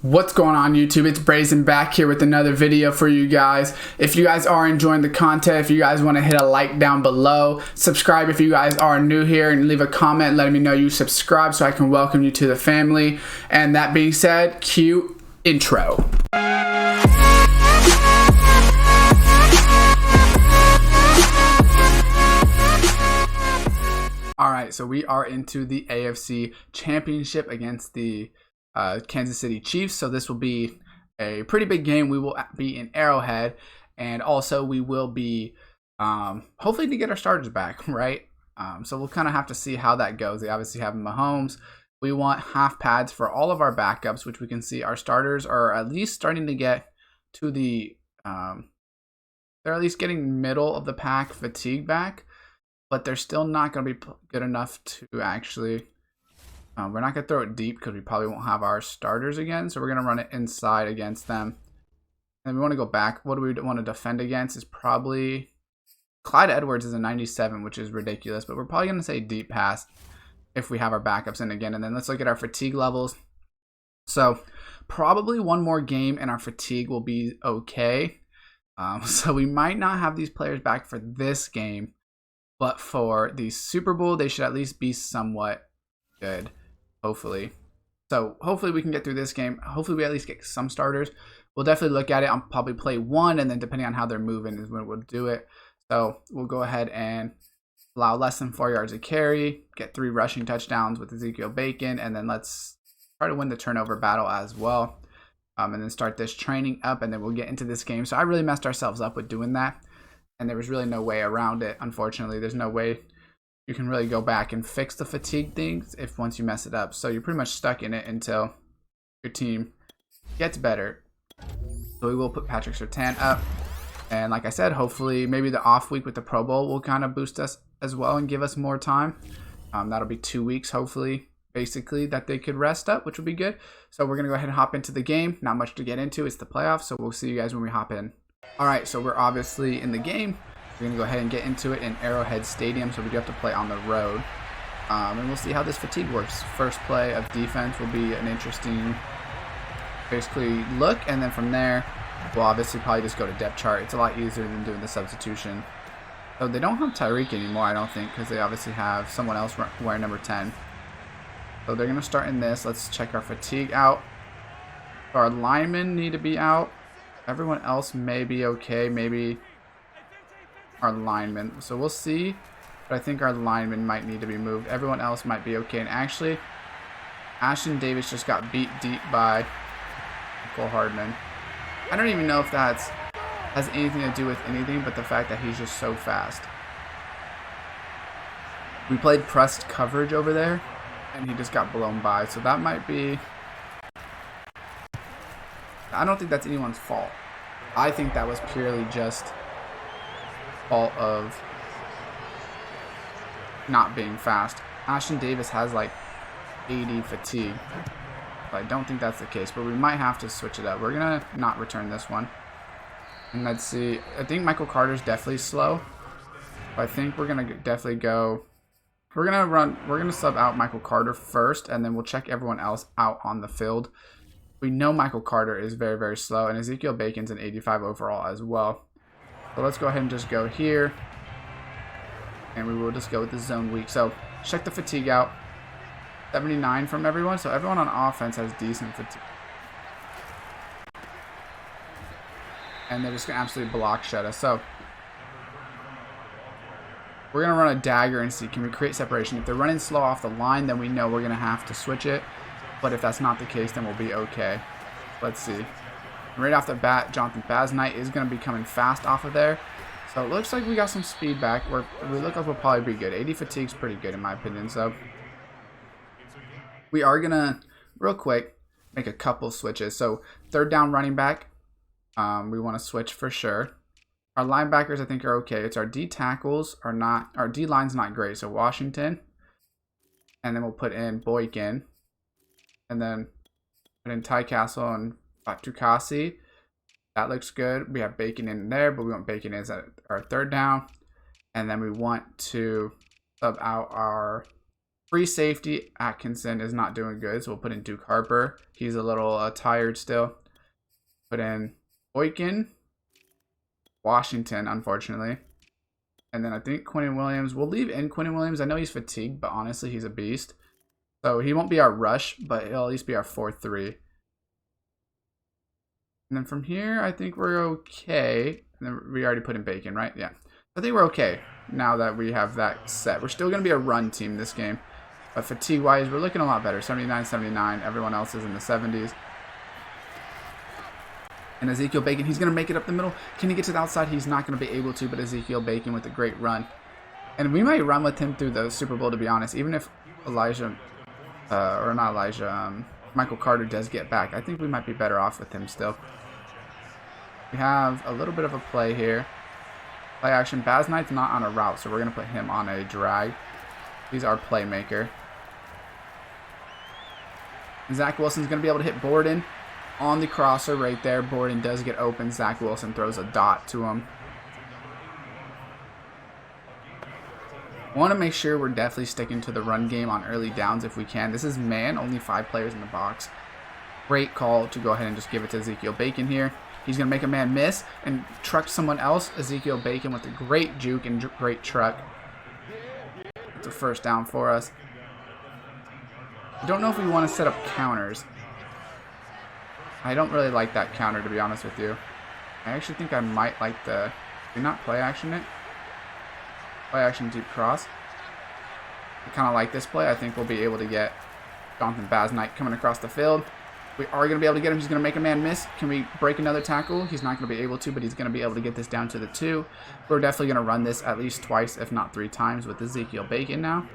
What's going on YouTube? It's Brazen back here with another video for you guys. If you guys are enjoying the content, if you guys want to hit a like down below, subscribe if you guys are new here, and leave a comment letting me know you subscribe so I can welcome you to the family. And that being said, cue intro. Alright, so we are into the AFC Championship against the Kansas City Chiefs. So this will be a pretty big game. We will be in Arrowhead, and also we will be hopefully to get our starters back, right? So we'll kind of have to see how that goes. They obviously have Mahomes. We want half pads for all of our backups, which we can see our starters are at least starting to get to the they're at least getting middle of the pack fatigue back, but they're still not going to be good enough to actually we're not going to throw it deep because we probably won't have our starters again. So we're going to run it inside against them. And we want to go back. What do we want to defend against is probably Clyde Edwards is a 97, which is ridiculous. But we're probably going to say deep pass if we have our backups in again. And then let's look at our fatigue levels. So probably one more game and our fatigue will be okay. So we might not have these players back for this game. But for the Super Bowl, they should at least be somewhat good. Hopefully. So hopefully we can get through this game. Hopefully we at least get some starters. We'll definitely look at it. I'll probably play one, and then depending on how they're moving is when we'll do it. So we'll go ahead and allow less than 4 yards of carry, get 3 rushing touchdowns with Ezekiel Bacon, and then let's try to win the turnover battle as well. And then start this training up, and then we'll get into this game. So I really messed ourselves up with doing that, and there was really no way around it. Unfortunately, there's no way you can really go back and fix the fatigue things if once you mess it up. So you're pretty much stuck in it until your team gets better. So we will put Patrick Surtain up. And like I said, hopefully maybe the off week with the Pro Bowl will kind of boost us as well and give us more time. That'll be 2 weeks, hopefully, basically, that they could rest up, which will be good. So we're going to go ahead and hop into the game. Not much to get into. It's the playoffs, so we'll see you guys when we hop in. All right, so we're obviously in the game. We're going to go ahead and get into it in Arrowhead Stadium, so we do have to play on the road. And we'll see how this fatigue works. First play of defense will be an interesting, basically, look. And then from there, we'll obviously probably just go to depth chart. It's a lot easier than doing the substitution. So they don't have Tyreek anymore, I don't think, because they obviously have someone else wearing number 10. So they're going to start in this. Let's check our fatigue out. Our linemen need to be out. Everyone else may be okay. Maybe our linemen. So we'll see. But I think our linemen might need to be moved. Everyone else might be okay. And actually, Ashton Davis just got beat deep by Cole Hardman. I don't even know if that has anything to do with anything but the fact that he's just so fast. We played pressed coverage over there, and he just got blown by. So that might be... I don't think that's anyone's fault. I think that was purely just fault of not being fast. Ashton Davis has like 80 fatigue. But I don't think that's the case, but we might have to switch it up. We're gonna not return this one. And let's see. I think Michael Carter's definitely slow. But I think we're gonna definitely go. We're gonna sub out Michael Carter first, and then we'll check everyone else out on the field. We know Michael Carter is very, very slow, and Ezekiel Bacon's an 85 overall as well. So let's go ahead and just go here. And we will just go with the zone week. So check the fatigue out. 79 from everyone. So everyone on offense has decent fatigue. And they're just going to absolutely block shut us. So we're going to run a dagger and see, can we create separation? If they're running slow off the line, then we know we're going to have to switch it. But if that's not the case, then we'll be okay. Let's see. Right off the bat, Jonathan Basnight is going to be coming fast off of there. So it looks like we got some speed back. We look like we'll probably be good. 80 fatigue's pretty good in my opinion. So we are going to, real quick, make a couple switches. So third down running back, we want to switch for sure. Our linebackers, I think, are okay. It's our D tackles are not, our D line's not great. So Washington, and then we'll put in Boykin, and then put in Ty Castle and Tukasi. That looks good. We have Bacon in there, but we want Bacon as our third down. And then we want to sub out our Free safety, Atkinson is not doing good, so we'll put in Duke Harper. He's a little tired still. Put in Boykin, Washington, unfortunately. And then I think Quinnen Williams. We'll leave in Quinnen Williams. I know he's fatigued, but honestly, he's a beast. So he won't be our rush, but he'll at least be our 4-3. And then from here, I think we're okay. And then we already put in Bacon, right? Yeah. I think we're okay now that we have that set. We're still going to be a run team this game. But fatigue-wise, we're looking a lot better. 79, 79. Everyone else is in the 70s. And Ezekiel Bacon, he's going to make it up the middle. Can he get to the outside? He's not going to be able to, but Ezekiel Bacon with a great run. And we might run with him through the Super Bowl, to be honest. Even if Michael Carter does get back, I think we might be better off with him still. We have a little bit of a play here. Play action. Baz Knight's not on a route, so we're going to put him on a drag. He's our playmaker. Zach Wilson's going to be able to hit Borden on the crosser right there. Borden does get open. Zach Wilson throws a dot to him. Want to make sure we're definitely sticking to the run game on early downs if we can. This is man, only 5 players in the box. Great call to go ahead and just give it to Ezekiel Bacon here. He's going to make a man miss and truck someone else. Ezekiel Bacon with a great juke and great truck. It's a first down for us. I don't know if we want to set up counters. I don't really like that counter, to be honest with you. I actually think I might like the... Do not play action it. Play action deep cross. I kind of like this play. I think we'll be able to get Jonathan Baz Knight coming across the field. We are going to be able to get him. He's going to make a man miss. Can we break another tackle? He's not going to be able to, but he's going to be able to get this down to the 2. We're definitely going to run this at least twice, if not 3 times, with Ezekiel Bacon now.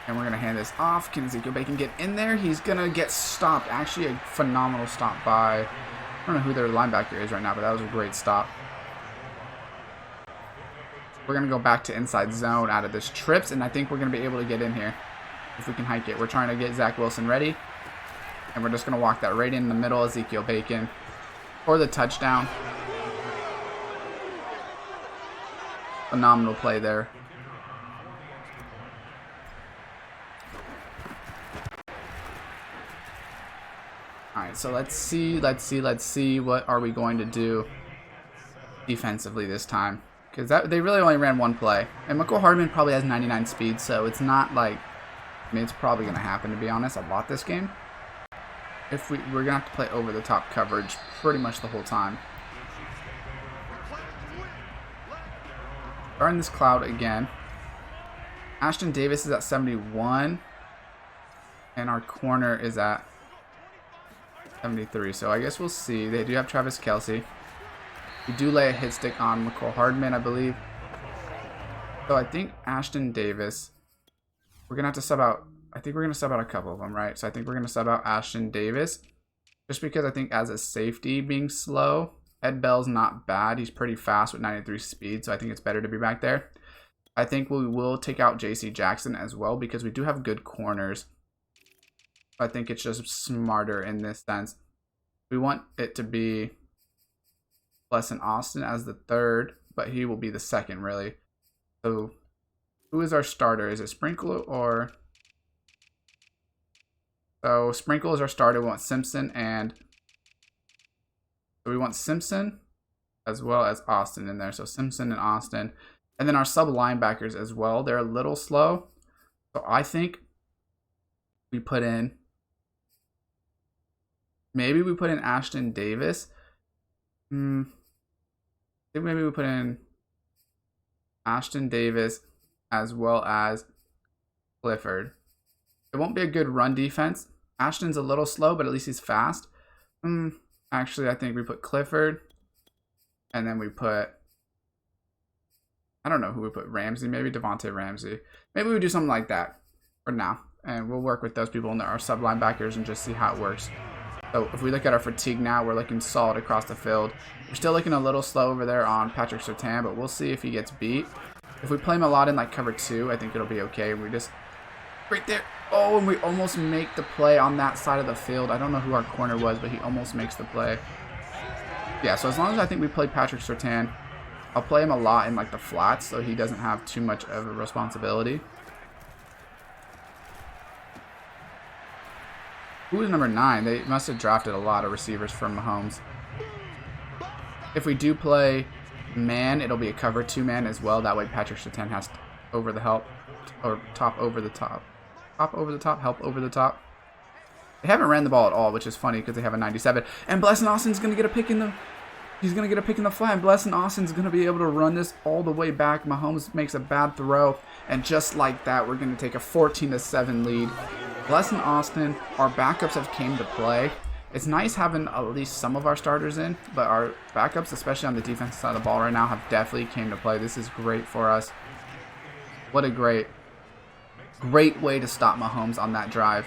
And we're going to hand this off. Can Ezekiel Bacon get in there? He's going to get stopped. Actually, a phenomenal stop by... I don't know who their linebacker is right now, but that was a great stop. We're going to go back to inside zone out of this trips, and I think we're going to be able to get in here if we can hike it. We're trying to get Zach Wilson ready, and we're just going to walk that right in the middle, Ezekiel Bacon, for the touchdown. Phenomenal play there. Alright, so let's see what are we going to do defensively this time. Because they really only ran 1 play. And McCole Hardman probably has 99 speed, so it's not like... I mean, it's probably going to happen, to be honest, a lot this game. If we're going to have to play over-the-top coverage pretty much the whole time. Starting this cloud again. Ashton Davis is at 71. And our corner is at 73. So I guess we'll see. They do have Travis Kelce. We do lay a hit stick on McCole Hardman, I believe. So I think Ashton Davis, we're going to have to sub out, I think we're going to sub out a couple of them, right? So I think we're going to sub out Ashton Davis. Just because I think as a safety being slow, Ed Bell's not bad. He's pretty fast with 93 speed, so I think it's better to be back there. I think we will take out J.C. Jackson as well because we do have good corners. I think it's just smarter in this sense. We want it to be Blesson Austin as the 3rd, but he will be the 2nd, really. So, who is our starter? Is it Sprinkle or... So, Sprinkle is our starter. We want Simpson and... So, we want Simpson as well as Austin in there. So, Simpson and Austin. And then our sub-linebackers as well. They're a little slow. So, I think we put in... Maybe we put in Ashton Davis. I think maybe we put in Ashton Davis as well as Clifford. It won't be a good run defense. Ashton's a little slow, but at least he's fast. Actually, I think we put Clifford. And then we put... I don't know who we put. Ramsey, maybe Devontae Ramsey. Maybe we do something like that for now. And we'll work with those people in our sub-linebackers and just see how it works. So if we look at our fatigue now, we're looking solid across the field. We're still looking a little slow over there on Patrick Surtain, but we'll see if he gets beat. If we play him a lot in like cover 2, I think it'll be okay. We just right there. Oh, and we almost make the play on that side of the field. I don't know who our corner was, but he almost makes the play. Yeah, so as long as I think we play Patrick Surtain I'll play him a lot in like the flats so he doesn't have too much of a responsibility. Who is number 9? They must have drafted a lot of receivers from Mahomes. If we do play man, it'll be a cover 2 man as well. That way Patrick Surtain has over the help, or top over the top. Top over the top, help over the top. They haven't ran the ball at all, which is funny because they have a 97. And Blessing Austin's going to get a pick in the... He's going to get a pick in the flat. And Blessing Austin's going to be able to run this all the way back. Mahomes makes a bad throw. And just like that, we're going to take a 14-7 lead. Blessing Austin, our backups have came to play. It's nice having at least some of our starters in, but our backups, especially on the defensive side of the ball right now, have definitely came to play. This is great for us. What a great way to stop Mahomes on that drive.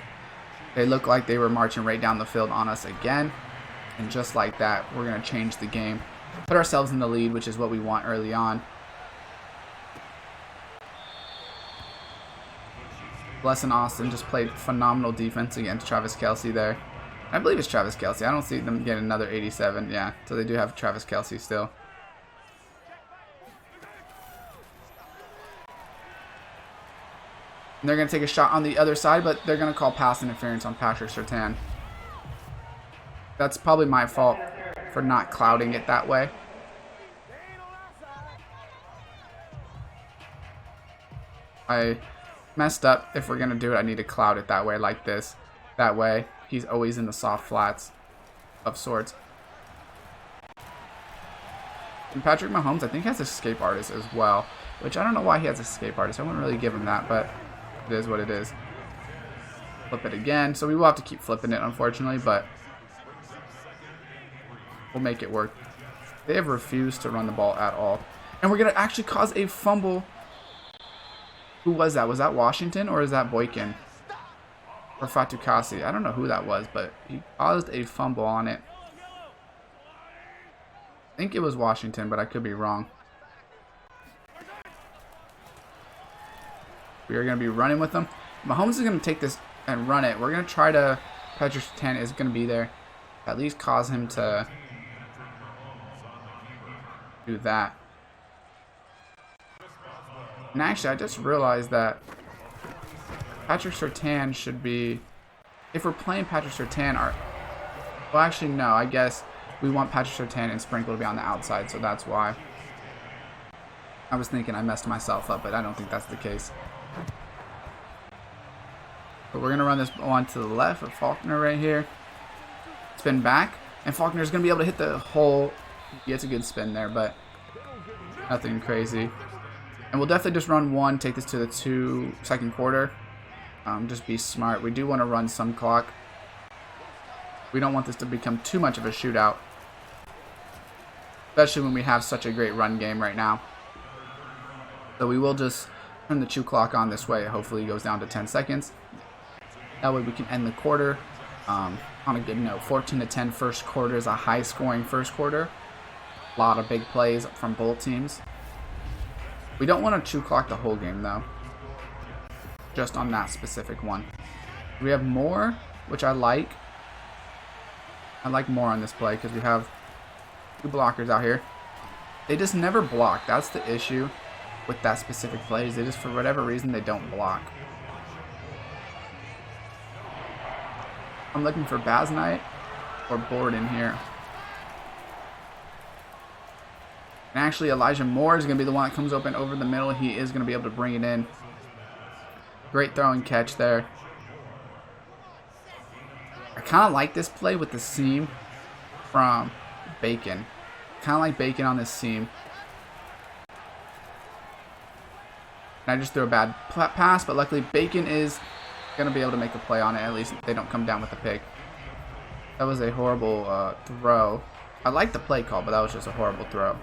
They look like they were marching right down the field on us again. And just like that, we're going to change the game. Put ourselves in the lead, which is what we want early on. Blessing Austin just played phenomenal defense against Travis Kelce there. I believe it's Travis Kelce. I don't see them get another 87. Yeah, so they do have Travis Kelce still. And they're going to take a shot on the other side, but they're going to call pass interference on Patrick Surtain. That's probably my fault for not clouding it that way. I messed up. If we're going to do it, I need to cloud it that way, like this. That way, he's always in the soft flats of sorts. And Patrick Mahomes, I think, has escape artist as well, which I don't know why he has escape artist. I wouldn't really give him that, but it is what it is. Flip it again. So we will have to keep flipping it, unfortunately, but we'll make it work. They have refused to run the ball at all. And we're going to actually cause a fumble. Who was that? Was that Washington or is that Boykin? Or Fatukasi? I don't know who that was, but he caused a fumble on it. I think it was Washington, but I could be wrong. We are going to be running with them. Mahomes is going to take this and run it. We're going to try to... Patrick Surtain is going to be there. At least cause him to do that. And actually, I just realized that Patrick Surtain should be... If we're playing Patrick Surtain, well, actually, no. I guess we want Patrick Surtain and Sprinkle to be on the outside, so that's why. I was thinking I messed myself up, but I don't think that's the case. But we're going to run this one to the left of Faulkner right here. Spin back. And Faulkner's going to be able to hit the hole. He gets a good spin there, but nothing crazy. And we'll definitely just run one, take this to the second quarter. Just be smart. We do want to run some clock. We don't want this to become too much of a shootout. Especially when we have such a great run game right now. So we will just turn the chew clock on this way. Hopefully it goes down to 10 seconds. That way we can end the quarter on a good note. 14-10 first quarter is a high-scoring first quarter. A lot of big plays from both teams. We don't want to chew clock the whole game, though. Just on that specific one. We have more, which I like. I like more on this play because we have 2 blockers out here. They just never block. That's the issue with that specific play. Is they just, for whatever reason, they don't block. I'm looking for Basnight or Borden here. And actually, Elijah Moore is going to be the one that comes open over the middle. He is going to be able to bring it in. Great throw and catch there. I kind of like this play with the seam from Bacon. Kind of like Bacon on this seam. And I just threw a bad pass, but luckily Bacon is going to be able to make a play on it. At least they don't come down with a pick. That was a horrible throw. I like the play call, but that was just a horrible throw.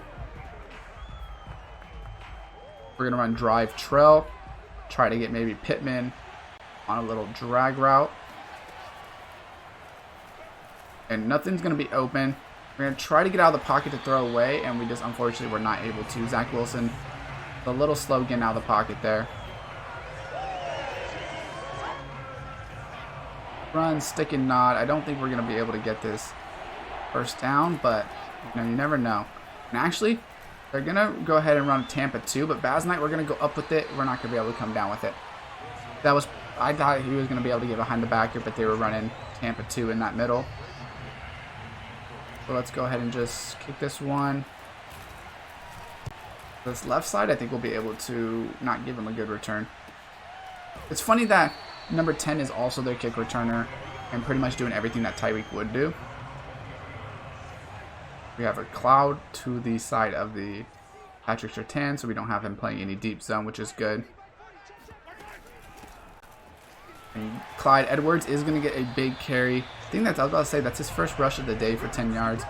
We're going to run drive trail. Try to get maybe Pittman on a little drag route. And nothing's going to be open. We're going to try to get out of the pocket to throw away, and we just unfortunately were not able to. Zach Wilson, a little slow getting out of the pocket there. Run, stick and nod. I don't think we're going to be able to get this first down, but you never know. And actually, They're going to go ahead and run Tampa 2, but Baz Knight, we're going to go up with it. We're not going to be able to come down with it. I thought he was going to be able to get behind the backer, but they were running Tampa 2 in that middle. So let's go ahead and just kick this one. This left side, I think we'll be able to not give him a good return. It's funny that number 10 is also their kick returner and pretty much doing everything that Tyreek would do. We have a cloud to the side of the Patrick Surtain, so we don't have him playing any deep zone, which is good. And Clyde Edwards is going to get a big carry. I think I was about to say, that's his first rush of the day for 10 yards.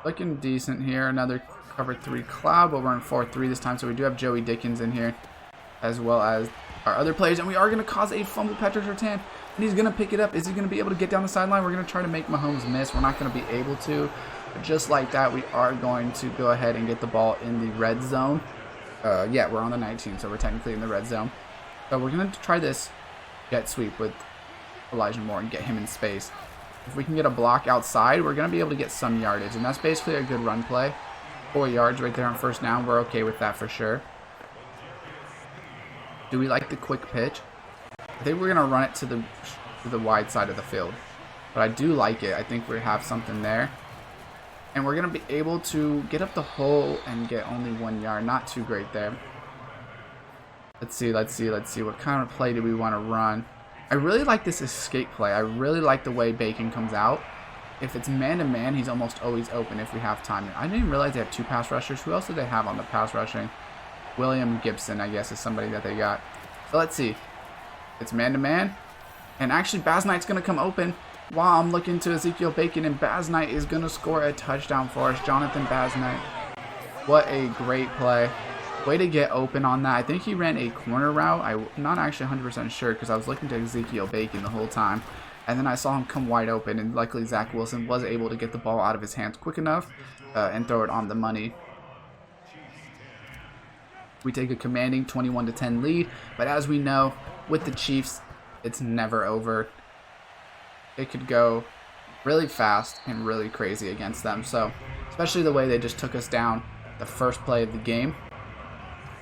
Looking decent here. Another cover 3 cloud, but we're in 4-3 this time, so we do have Joey Dickens in here, as well as our other players, and we are going to cause a fumble. Patrick Surtain, and he's going to pick it up. Is he going to be able to get down the sideline? We're going to try to make Mahomes miss. We're not going to be able to. But just like that, we are going to go ahead and get the ball in the red zone. Yeah, we're on the 19, so we're technically in the red zone. So we're going to try this jet sweep with Elijah Moore and get him in space. If we can get a block outside, we're going to be able to get some yardage, and that's basically a good run play. 4 yards right there on first down. We're okay with that for sure. Do we like the quick pitch? I think we're going to run it to the wide side of the field. But I do like it. I think we have something there. And we're going to be able to get up the hole and get only 1 yard. Not too great there. Let's see. What kind of play do we want to run? I really like this escape play. I really like the way Bacon comes out. If it's man-to-man, he's almost always open if we have time. I didn't even realize they have 2 pass rushers. Who else do they have on the pass rushing? William Gibson, I guess, is somebody that they got. So let's see. It's man-to-man. And actually, Baz Knight's going to come open while I'm looking to Ezekiel Bacon. And Baz Knight is going to score a touchdown for us. Jonathan Baz Knight. What a great play. Way to get open on that. I think he ran a corner route. I'm not actually 100% sure because I was looking to Ezekiel Bacon the whole time. And then I saw him come wide open. And luckily, Zach Wilson was able to get the ball out of his hands quick enough and throw it on the money. We take a commanding 21-10 lead, but as we know, with the Chiefs, it's never over. It could go really fast and really crazy against them. So, especially the way they just took us down the first play of the game,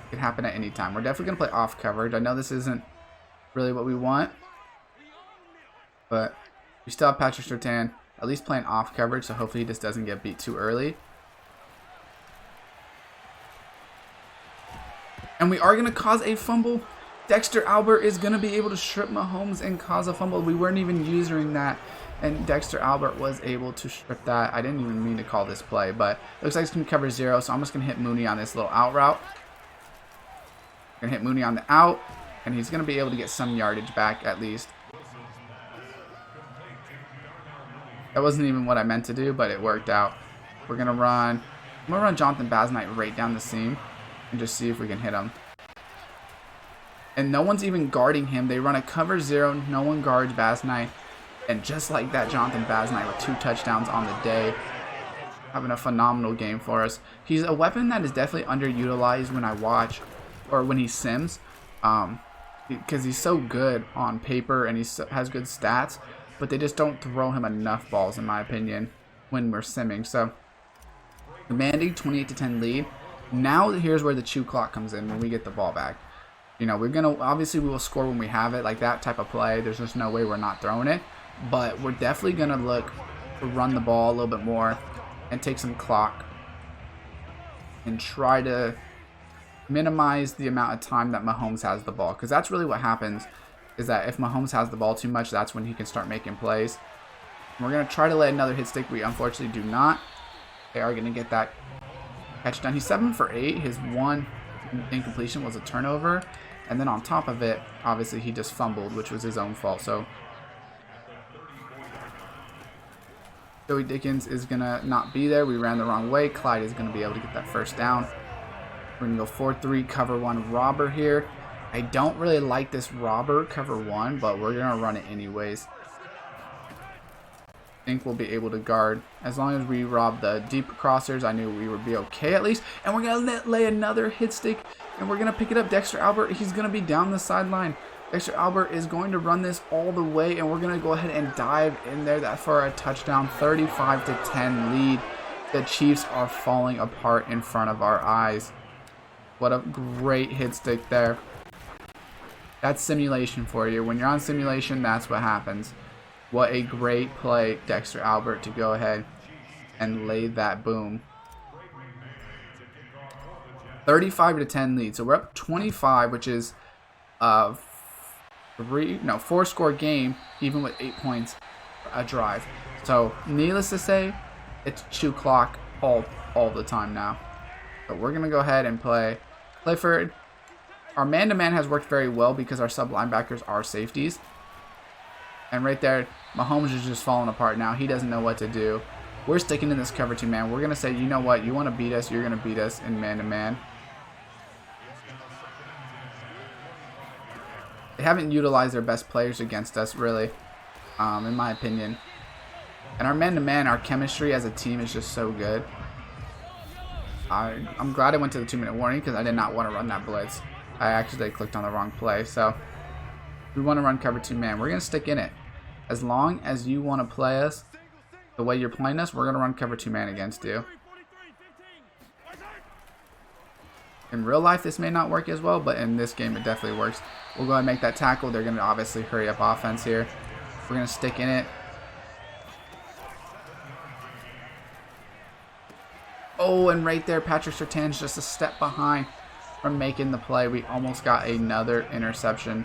it could happen at any time. We're definitely going to play off coverage. I know this isn't really what we want, but we still have Patrick Surtain at least playing off coverage, so hopefully he just doesn't get beat too early. And we are going to cause a fumble. Dexter Albert is going to be able to strip Mahomes and cause a fumble. We weren't even using that, and Dexter Albert was able to strip that. I didn't even mean to call this play, but it looks like it's going to cover 0, so I'm just going to hit Mooney on this little out route. Going to hit Mooney on the out, and he's going to be able to get some yardage back at least. That wasn't even what I meant to do, but it worked out. I'm going to run Jonathan Baz Knight right down the seam and just see if we can hit him. And no one's even guarding him. They run a cover 0. No one guards Baz Knight. And just like that, Jonathan Baz Knight with 2 touchdowns on the day. Having a phenomenal game for us. He's a weapon that is definitely underutilized when I watch, or when he sims. Because he's so good on paper and he has good stats. But they just don't throw him enough balls, in my opinion, when we're simming. So, commanding 28-10 lead. Now here's where the chew clock comes in when we get the ball back. You know, obviously we will score when we have it, like that type of play. There's just no way we're not throwing it. But we're definitely going to look to run the ball a little bit more and take some clock and try to minimize the amount of time that Mahomes has the ball. Because that's really what happens, is that if Mahomes has the ball too much, that's when he can start making plays. And we're going to try to lay another hit stick. We unfortunately do not. They are going to get that catch done. He's 7 for 8. His one incompletion was a turnover. And then on top of it, obviously he just fumbled, which was his own fault. So Joey Dickens is going to not be there. We ran the wrong way. Clyde is going to be able to get that first down. We're going to go 4-3, cover 1 robber here. I don't really like this robber cover 1, but we're going to run it anyways. I think we'll be able to guard. As long as we rob the deep crossers, I knew we would be okay at least. And we're going to lay another hit stick, and we're going to pick it up. Dexter Albert, he's going to be down the sideline. Dexter Albert is going to run this all the way, and we're going to go ahead and dive in there for a touchdown. 35-10 lead. The Chiefs are falling apart in front of our eyes. What a great hit stick there. That's simulation for you. When you're on simulation, that's what happens. What a great play, Dexter Albert, to go ahead and lay that boom. 35-10 lead. So we're up 25, which is 4-score game, even with 8 points a drive. So needless to say, it's chew clock all the time now. But we're gonna go ahead and play Clifford. Our man-to-man has worked very well because our sub linebackers are safeties. And right there, Mahomes is just falling apart now. He doesn't know what to do. We're sticking in this cover 2 man. We're gonna say, you know what? You want to beat us? You're gonna beat us in man-to-man. They haven't utilized their best players against us, really, in my opinion. And our man-to-man, our chemistry as a team is just so good. I'm glad I went to the 2-minute warning because I did not want to run that blitz. I actually clicked on the wrong play. So we want to run cover 2 man. We're going to stick in it. As long as you want to play us the way you're playing us, we're going to run cover 2 man against you. In real life, this may not work as well, but in this game, it definitely works. We'll go ahead and make that tackle. They're going to obviously hurry up offense here. We're going to stick in it. Oh, and right there, Patrick Surtain's just a step behind from making the play. We almost got another interception.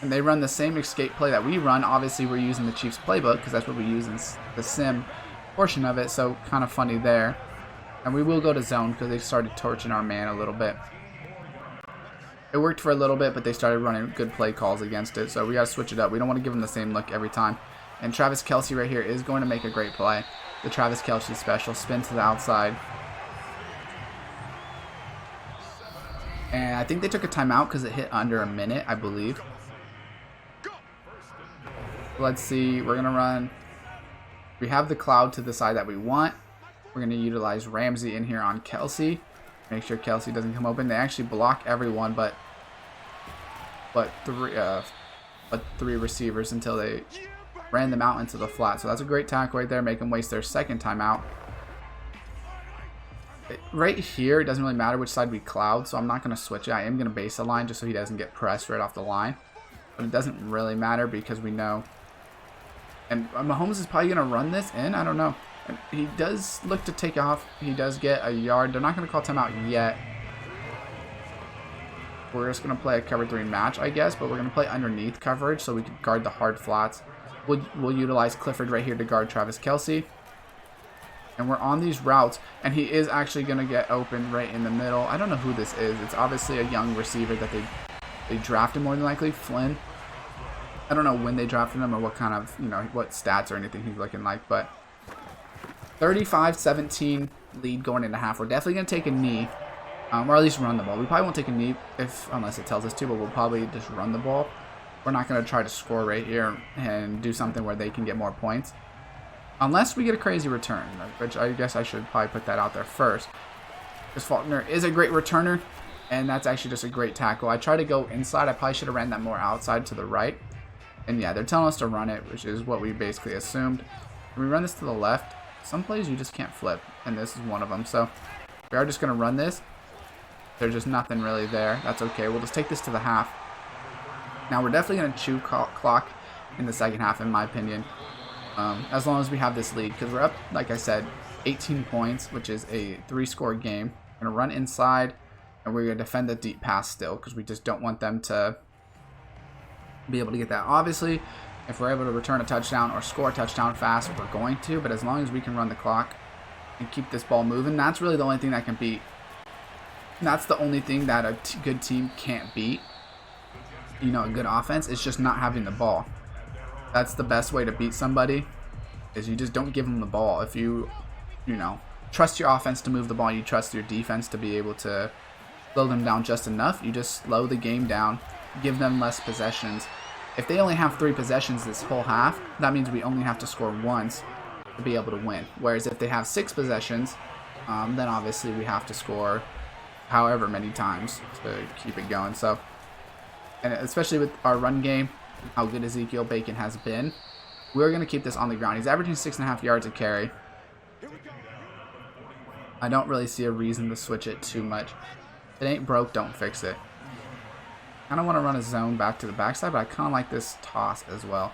And they run the same escape play that we run. Obviously, we're using the Chiefs playbook because that's what we use in the sim portion of it. So kind of funny there. And we will go to zone because they started torching our man a little bit. It worked for a little bit, but they started running good play calls against it. So we got to switch it up. We don't want to give them the same look every time. And Travis Kelce right here is going to make a great play. The Travis Kelce special spin to the outside. And I think they took a timeout because it hit under a minute, I believe. Let's see. We're going to run. We have the cloud to the side that we want. We're going to utilize Ramsey in here on Kelce. Make sure Kelce doesn't come open. They actually block everyone but three receivers until they ran them out into the flat. So that's a great tackle right there. Make them waste their second timeout. Right here, it doesn't really matter which side we cloud, so I'm not going to switch it. I am going to base the line just so he doesn't get pressed right off the line. But it doesn't really matter because we know. And Mahomes is probably going to run this in. I don't know. He does look to take off. He does get a yard. They're not going to call timeout yet. We're just going to play a cover 3 match, I guess, but we're going to play underneath coverage so we can guard the hard flats. We'll utilize Clifford right here to guard Travis Kelce. And we're on these routes, and he is actually going to get open right in the middle. I don't know who this is. It's obviously a young receiver that they drafted more than likely, Flynn. I don't know when they drafted him or what kind of, what stats or anything he's looking like, but 35-17 lead going into half. We're definitely going to take a knee, or at least run the ball. We probably won't take a knee unless it tells us to, but we'll probably just run the ball. We're not going to try to score right here and do something where they can get more points. Unless we get a crazy return, which I guess I should probably put that out there first. Because Faulkner is a great returner, and that's actually just a great tackle. I tried to go inside. I probably should have ran that more outside to the right. And yeah, they're telling us to run it, which is what we basically assumed. When we run this to the left, some plays you just can't flip, and this is one of them. So we are just going to run this. There's just nothing really there. That's okay. We'll just take this to the half. Now, we're definitely going to chew clock in the second half, in my opinion, as long as we have this lead. Because we're up, like I said, 18 points, which is a 3-score game. We're going to run inside, and we're going to defend the deep pass still because we just don't want them to be able to get that. Obviously, if we're able to return a touchdown or score a touchdown fast, we're going to. But as long as we can run the clock and keep this ball moving, that's really the only thing that can beat. That's the only thing that a good team can't beat. A good offense is just not having the ball. That's the best way to beat somebody, is you just don't give them the ball. If you trust your offense to move the ball, you trust your defense to be able to slow them down just enough, you just slow the game down, give them less possessions. If they only have 3 possessions this whole half, that means we only have to score once to be able to win. Whereas if they have 6 possessions, then obviously we have to score however many times to keep it going. So, and especially with our run game, how good Ezekiel Bacon has been, we're going to keep this on the ground. He's averaging 6.5 yards a carry. I don't really see a reason to switch it too much. If it ain't broke, don't fix it. I don't want to run a zone back to the backside, but I kind of like this toss as well.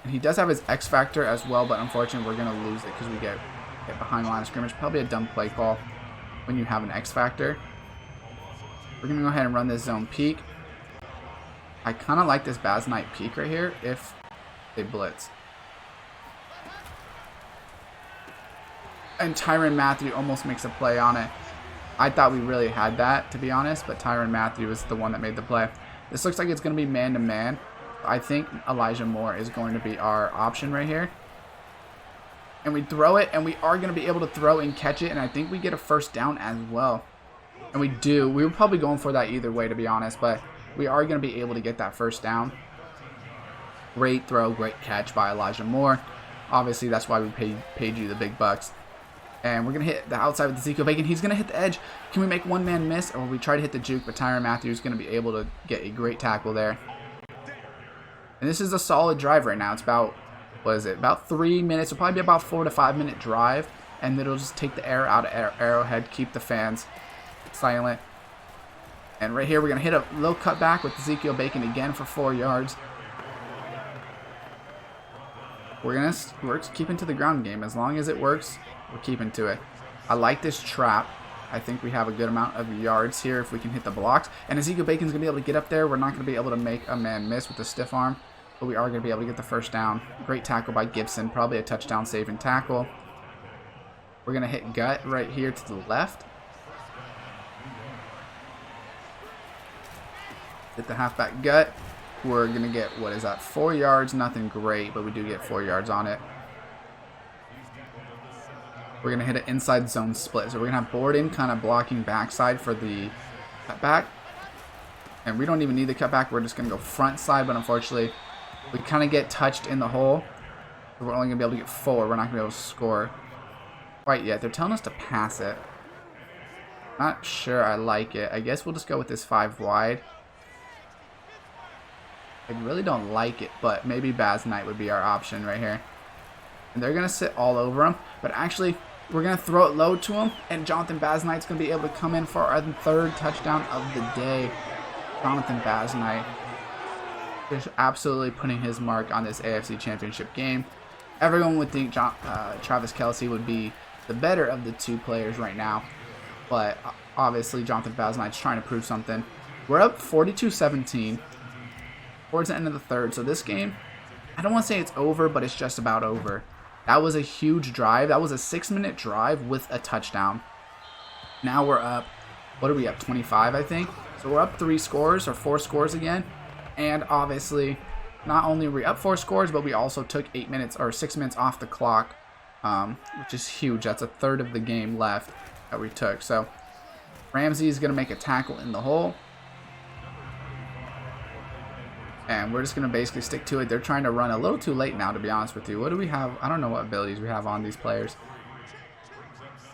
And he does have his X factor as well, but unfortunately we're going to lose it because we get hit behind the line of scrimmage. Probably a dumb play call when you have an X factor. We're going to go ahead and run this zone peak. I kind of like this Baz Knight peak right here if they blitz. And Tyrann Mathieu almost makes a play on it. I thought we really had that, to be honest, but Tyrann Mathieu is the one that made the play. This looks like it's going to be man-to-man. I think Elijah Moore is going to be our option right here. And we throw it, and we are going to be able to throw and catch it, and I think we get a first down as well. And we do. We were probably going for that either way, to be honest, but we are going to be able to get that first down. Great throw, great catch by Elijah Moore. Obviously, that's why we paid you the big bucks. And we're going to hit the outside with Ezekiel Bacon. He's going to hit the edge. Can we make one man miss? Or we try to hit the juke, but Tyrann Mathieu is going to be able to get a great tackle there. And this is a solid drive right now. It's about, what is it, about 3 minutes. It'll probably be about 4 to 5 minute drive. And it'll just take the air out of Arrowhead, keep the fans silent. And right here, we're going to hit a little cutback with Ezekiel Bacon again for 4 yards. We're keeping to the ground game. As long as it works, we're keeping to it. I like this trap. I think we have a good amount of yards here if we can hit the blocks. And Ezekiel Bacon's going to be able to get up there. We're not going to be able to make a man miss with the stiff arm, but we are going to be able to get the first down. Great tackle by Gibson. Probably a touchdown saving tackle. We're going to hit gut right here to the left. Hit the halfback gut. We're going to get, what is that, 4 yards? Nothing great, but we do get 4 yards on it. We're going to hit an inside zone split. So we're going to have Borden kind of blocking backside for the cutback. And we don't even need the cutback. We're just going to go front side, but unfortunately, we kind of get touched in the hole. We're only going to be able to get 4. We're not going to be able to score quite yet. They're telling us to pass it. Not sure I like it. I guess we'll just go with this 5 wide. I really don't like it, but maybe Baz Knight would be our option right here. And they're going to sit all over him. But actually, we're going to throw it low to him. And Jonathan Baz Knight's going to be able to come in for our 3rd touchdown of the day. Jonathan Baz Knight is absolutely putting his mark on this AFC Championship game. Everyone would think Travis Kelce would be the better of the 2 players right now. But obviously, Jonathan Baz Knight's trying to prove something. We're up 42-17. Towards the end of the 3rd. So this game, I don't want to say it's over, but it's just about over. That was a huge drive. That was a 6-minute drive with a touchdown. Now we're up, what are we up, 25, I think? So we're up 3 scores or 4 scores again. And obviously, not only are we up 4 scores, but we also took 8 minutes or 6 minutes off the clock, which is huge. That's a 1/3 of the game left that we took. So Ramsey is going to make a tackle in the hole. And we're just going to basically stick to it. They're trying to run a little too late now, to be honest with you. What do we have? I don't know what abilities we have on these players.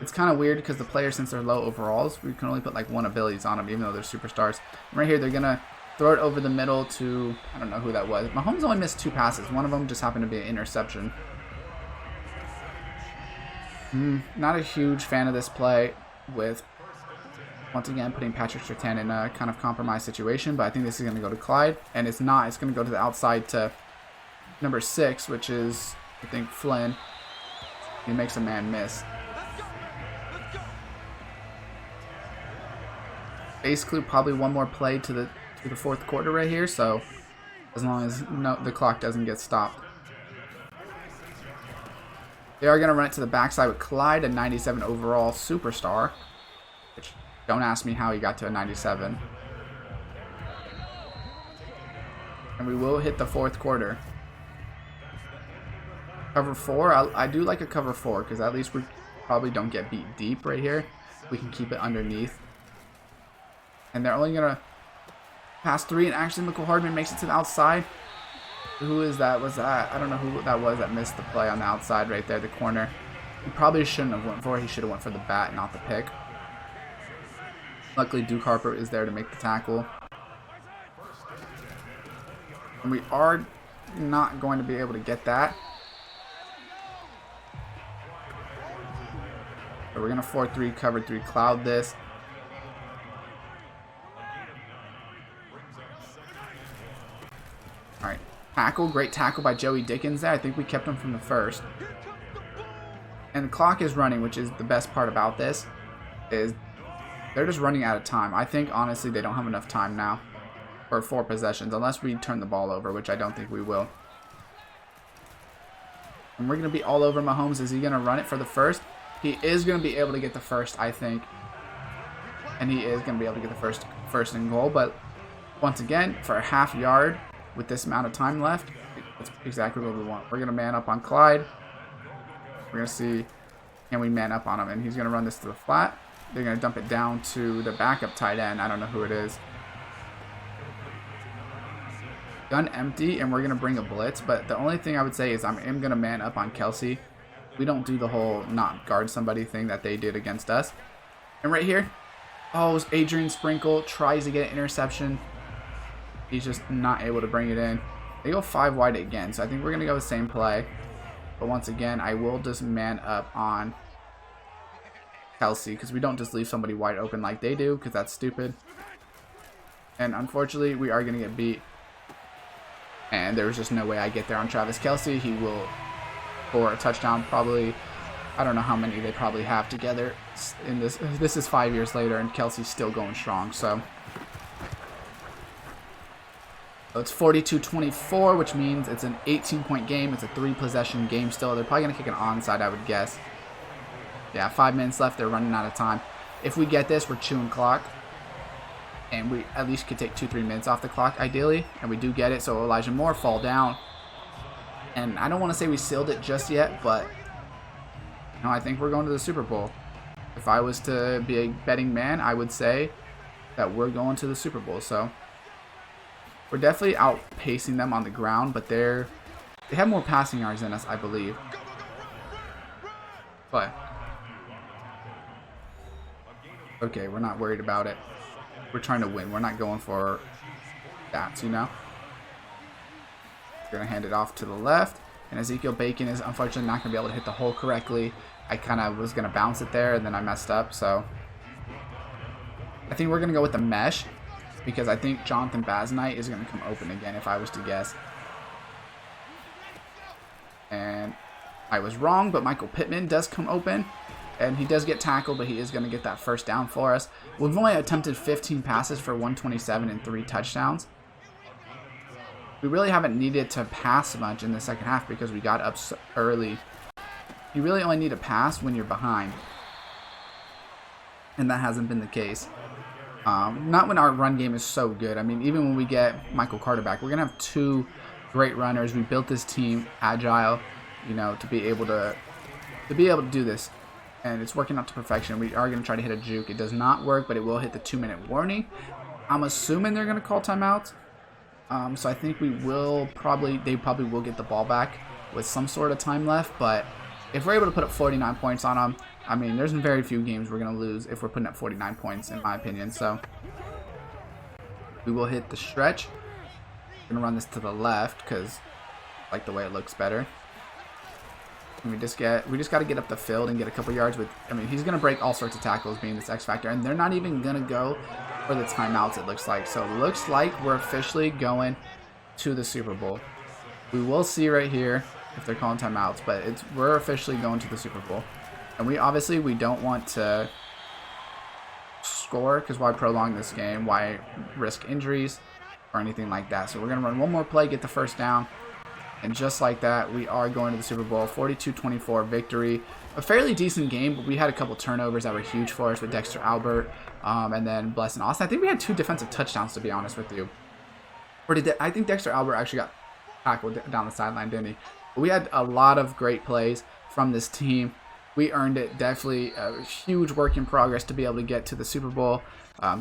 It's kind of weird because the players, since they're low overalls, we can only put like 1 abilities on them, even though they're superstars. And right here, they're going to throw it over the middle to, I don't know who that was. Mahomes only missed 2 passes. One of them just happened to be an interception. Not a huge fan of this play with, once again, putting Patrick Surtain in a kind of compromised situation, but I think this is going to go to Clyde, and it's not. It's going to go to the outside to number 6, which is, I think, Flynn. He makes a man miss. Basically, probably 1 more play to the 4th quarter right here, so as long as the clock doesn't get stopped. They are going to run it to the backside with Clyde, a 97 overall superstar, which, don't ask me how he got to a 97. And we will hit the 4th quarter. Cover 4. I do like a cover 4 because at least we probably don't get beat deep right here. We can keep it underneath. And they're only going to pass 3. And actually, Michael Hardman makes it to the outside. Who is that? Was that? I don't know who that was that missed the play on the outside right there, the corner. He probably shouldn't have went for it. He should have went for the bat, not the pick. Luckily, Duke Harper is there to make the tackle. And we are not going to be able to get that. So we're going to 4-3, cover 3, cloud this. All right, tackle, great tackle by Joey Dickens there. I think we kept him from the first. And the clock is running, which is the best part about this, is they're just running out of time. I think, honestly, they don't have enough time now for 4 possessions, unless we turn the ball over, which I don't think we will. And we're going to be all over Mahomes. Is he going to run it for the first? He is going to be able to get the first, I think. And he is going to be able to get the first and goal. But once again, for a half yard with this amount of time left, that's exactly what we want. We're going to man up on Clyde. We're going to see, can we man up on him? And he's going to run this to the flat. They're going to dump it down to the backup tight end. I don't know who it is. Gun empty, and we're going to bring a blitz. But the only thing I would say is I am going to man up on Kelsey. We don't do the whole not guard somebody thing that they did against us. And right here, oh, Adrian Sprinkle tries to get an interception. He's just not able to bring it in. They go 5 wide again, so I think we're going to go the same play. But once again, I will just man up on Kelsey because we don't just leave somebody wide open like they do because that's stupid. And unfortunately, we are going to get beat. And there's just no way I get there on Travis Kelsey. He will score a touchdown probably. I don't know how many they probably have together in this. This is 5 years later, and Kelsey's still going strong. So it's 42-24, which means it's an 18-point game. It's a 3-possession game still. They're probably going to kick an onside, I would guess. Yeah, 5 minutes left. They're running out of time. If we get this, we're chewing clock. And we at least could take 2-3 minutes off the clock, ideally. And we do get it, so Elijah Moore fall down. And I don't want to say we sealed it just yet, but you know, I think we're going to the Super Bowl. If I was to be a betting man, I would say that we're going to the Super Bowl. So we're definitely outpacing them on the ground, but they have more passing yards than us, I believe. But okay, we're not worried about it. We're trying to win. We're not going for stats, you know? We're going to hand it off to the left. And Ezekiel Bacon is unfortunately not going to be able to hit the hole correctly. I kind of was going to bounce it there, and then I messed up. So I think we're going to go with the mesh because I think Jonathan Basnight is going to come open again if I was to guess. And I was wrong, but Michael Pittman does come open. And he does get tackled, but he is going to get that first down for us. We've only attempted 15 passes for 127 and 3 touchdowns. We really haven't needed to pass much in the second half because we got up so early. You really only need to pass when you're behind. And that hasn't been the case. Not when our run game is so good. I mean, even when we get Michael Carter back, we're going to have 2 great runners. We built this team agile, you know, to be able to do this. And it's working out to perfection. We are going to try to hit a juke. It does not work, but it will hit the 2-minute warning. I'm assuming they're going to call timeouts. So I think they probably will get the ball back with some sort of time left. But if we're able to put up 49 points on them, I mean, there's very few games we're going to lose if we're putting up 49 points, in my opinion. So we will hit the stretch. I'm going to run this to the left because I like the way it looks better. And we just got to get up the field and get a couple yards with. I mean, he's going to break all sorts of tackles being this X factor, and they're not even going to go for the timeouts, it looks like. So it looks like we're officially going to the Super Bowl. We will see right here if they're calling timeouts, but we're officially going to the Super Bowl. And we don't want to score because why prolong this game? Why risk injuries or anything like that? So we're going to run one more play, get the first down. And just like that, we are going to the Super Bowl. 42-24 victory. A fairly decent game, but we had a couple turnovers that were huge for us with Dexter Albert and then Bless and Austin. I think we had 2 defensive touchdowns, to be honest with you. I think Dexter Albert actually got tackled down the sideline, didn't he? But we had a lot of great plays from this team. We earned it. Definitely a huge work in progress to be able to get to the Super Bowl.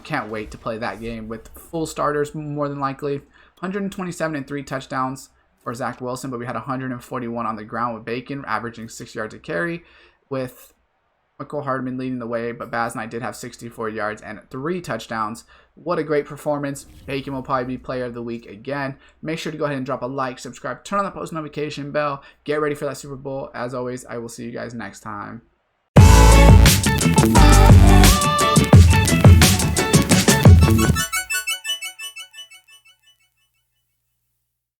Can't wait to play that game with full starters, more than likely. 127 and 3 touchdowns for Zach Wilson, but we had 141 on the ground with Bacon, averaging 6 yards a carry with McCole Hardman leading the way, but Baz and I did have 64 yards and 3 touchdowns. What a great performance. Bacon will probably be player of the week again. Make sure to go ahead and drop a like, subscribe, turn on the post notification bell. Get ready for that Super Bowl. As always, I will see you guys next time.